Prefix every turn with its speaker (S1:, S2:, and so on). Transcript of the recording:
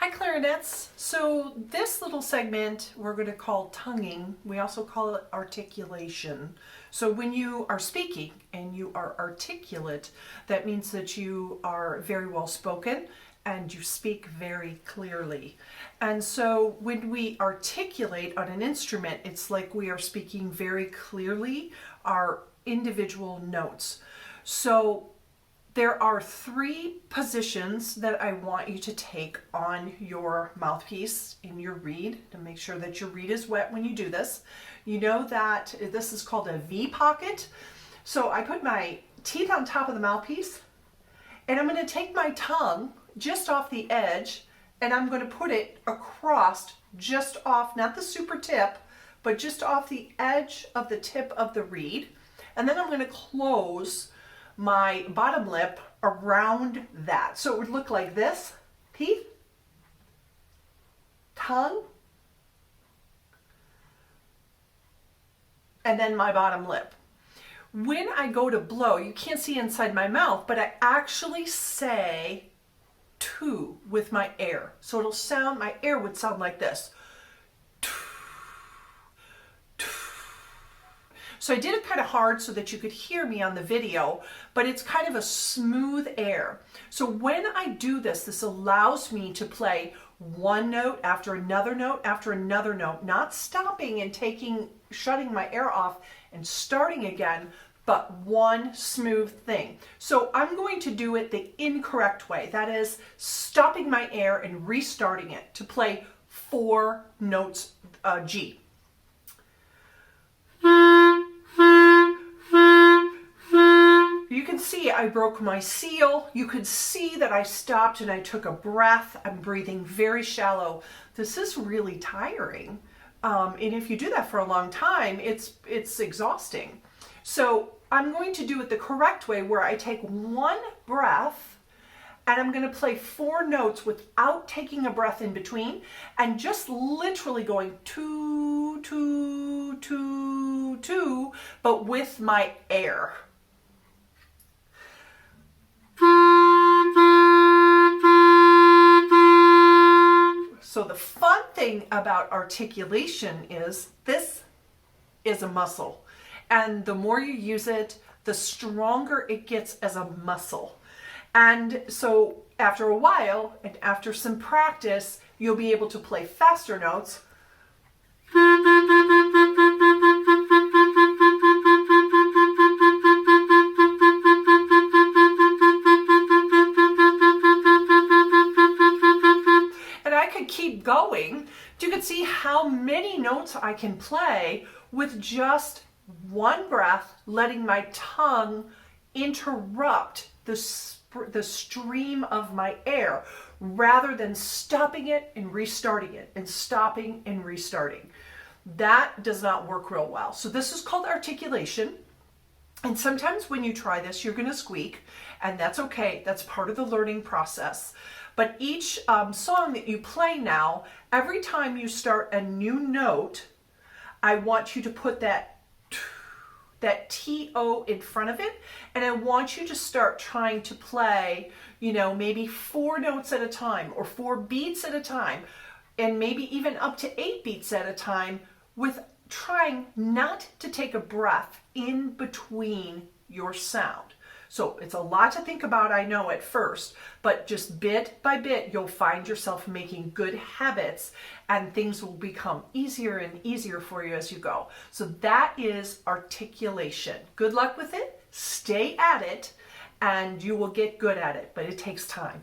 S1: Hi clarinets. So this little segment we're going to call tonguing. We also call it articulation. So when you are speaking and you are articulate, that means that you are very well spoken and you speak very clearly. And so when we articulate on an instrument, it's like we are speaking very clearly our individual notes. So there are 3 positions that I want you to take on your mouthpiece in your reed to make sure that your reed is wet when you do this. You know that this is called a V pocket. So I put my teeth on top of the mouthpiece and I'm going to take my tongue just off the edge and I'm going to put it across just off, not the super tip, but just off the edge of the tip of the reed. And then I'm going to close my bottom lip around that. So it would look like this: teeth, tongue, and then my bottom lip. When I go to blow, you can't see inside my mouth, but I actually say two with my air. So it'll sound, my air would sound like this. So I did it kind of hard so that you could hear me on the video, but it's kind of a smooth air. So when I do this, this allows me to play one note after another note after another note, not stopping and shutting my air off and starting again, but one smooth thing. So I'm going to do it the incorrect way. That is stopping my air and restarting it to play 4 notes G. You can see I broke my seal. You could see that I stopped and I took a breath. I'm breathing very shallow. This is really tiring. And if you do that for a long time, it's exhausting. So I'm going to do it the correct way, where I take one breath and I'm going to play 4 notes without taking a breath in between and just literally going two, two, two, two, but with my air. So the fun thing about articulation is this is a muscle. And the more you use it, the stronger it gets as a muscle. And so after a while, and after some practice, you'll be able to play faster notes. And I could keep going. You can see how many notes I can play with just one breath, letting my tongue interrupt the stream of my air rather than stopping it and restarting it and stopping and restarting. That does not work real well. So this is called articulation. And sometimes when you try this, you're going to squeak, and that's okay. That's part of the learning process. But each song that you play now, every time you start a new note, I want you to put that T-O in front of it, and I want you to start trying to play, maybe 4 notes at a time or 4 beats at a time, and maybe even up to 8 beats at a time, with trying not to take a breath in between your sound. So it's a lot to think about, I know, at first, but just bit by bit, you'll find yourself making good habits and things will become easier and easier for you as you go. So that is articulation. Good luck with it, stay at it, and you will get good at it, but it takes time.